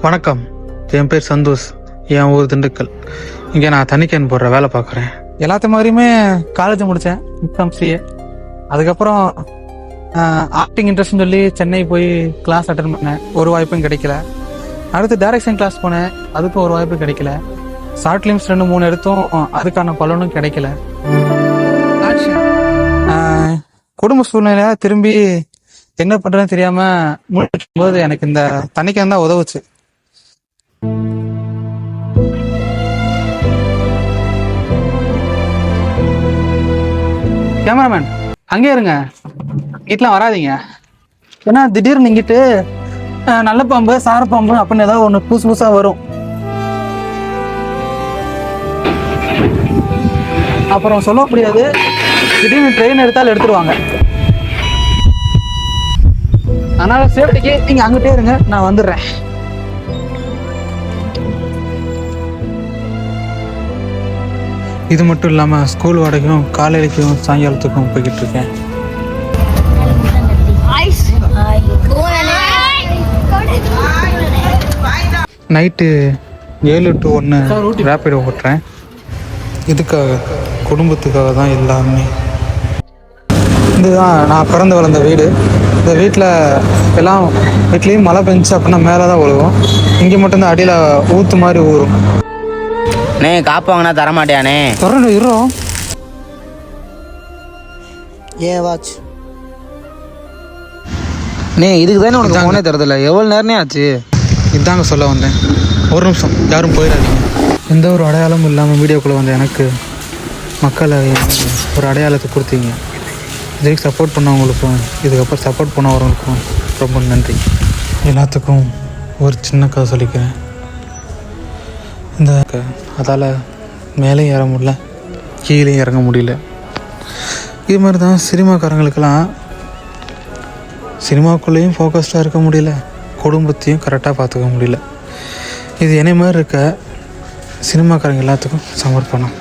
வணக்கம், என் பேர் சந்தோஷ். என் ஊர் திண்டுக்கல். இங்கே நான் தண்ணி கேன் போடுற வேலை பார்க்குறேன். எல்லாத்த மாதிரியுமே காலேஜ் முடித்தேன், MCA. அதுக்கப்புறம் ஆக்டிங் இன்ட்ரெஸ்ட்னு சொல்லி சென்னை போய் கிளாஸ் அட்டன் பண்ணேன். ஒரு வாய்ப்பும் கிடைக்கல. அடுத்து டைரக்ஷன் கிளாஸ் போனேன், அதுக்கும் ஒரு வாய்ப்பு கிடைக்கல. ஷார்ட் ஃபிலிம்ஸ் 2-3 எடுத்தோம், அதுக்கான பலனும் கிடைக்கல. குடும்ப சூழ்நிலையா திரும்பி என்ன பண்றதுன்னு தெரியாம முடிக்கும் போது எனக்கு இந்த தண்ணி கேன் தான் உதவுச்சு. கேமராமேன் அங்கே இருங்க, இங்கெல்லாம் வராதிங்க. ஏன்னா திடீர்னு இங்கிட்டு நல்ல பாம்பு சார பாம்பு அப்படின்னு ஏதாவது ஒன்று புதுசு புதுசா வரும். அப்புறம் சொல்ல முடியாது, திடீர்னு ட்ரெயின் எடுத்தாலும் எடுத்துருவாங்க. அதனால சேஃப்டிக்கு நீங்க அங்கிட்டே இருங்க, நான் வந்துடுறேன். இது மட்டும் இல்லாமல் ஸ்கூல் வாடகையும் காலையிலைக்கும் சாயங்காலத்துக்கும் போய்கிட்டு இருக்கேன். நைட்டு 7 to 1 ரேப்பிடோ ஓட்டுறேன். இதுக்காக, குடும்பத்துக்காக தான் எல்லாமே. இதுதான் நான் பிறந்து வளர்ந்த வீடு. இந்த வீட்டில் எல்லாம் வீட்லேயும் மழை பெஞ்சிச்சு அப்படின்னா மேலே தான் விழுவோம். இங்கே மட்டும்தான் அடியில் ஊற்று மாதிரி ஊறும். நே காப்பு வாங்கினா தரமாட்டியானே? தொடர்ந்து இருறோம். ஏன் வாட்ச் நே இதுக்கு தானே உனக்கு ஃபோனே தரதில்ல, எவ்வளோ நேரமே ஆச்சு? இதாங்க சொல்ல வந்தேன். ஒரு நிமிஷம், யாரும் போயிடாதீங்க. எந்த ஒரு அடையாளமும் இல்லாமல் வீடியோக்குள்ளே வந்த எனக்கு மக்களை ஒரு அடையாளத்தை கொடுத்தீங்க. இதுக்கு சப்போர்ட் பண்ணவங்களுக்கும் இதுக்கப்புறம் சப்போர்ட் பண்ண வரவங்களுக்கும் ரொம்ப நன்றி. எல்லாத்துக்கும் ஒரு சின்ன கதை சொல்லிக்கிறேன். இந்த அதால் மேலே ஏற முடியல, கீழே இறங்க முடியல. இது மாதிரி தான் சினிமாக்காரங்களுக்கெல்லாம் சினிமாக்குள்ளேயும் ஃபோக்கஸ்டாக இருக்க முடியல, குடும்பத்தையும் கரெக்டாக பார்த்துக்க முடியல. இது என்னை மாதிரி இருக்க சினிமாக்காரங்க எல்லாத்துக்கும் சமர்ப்பணம்.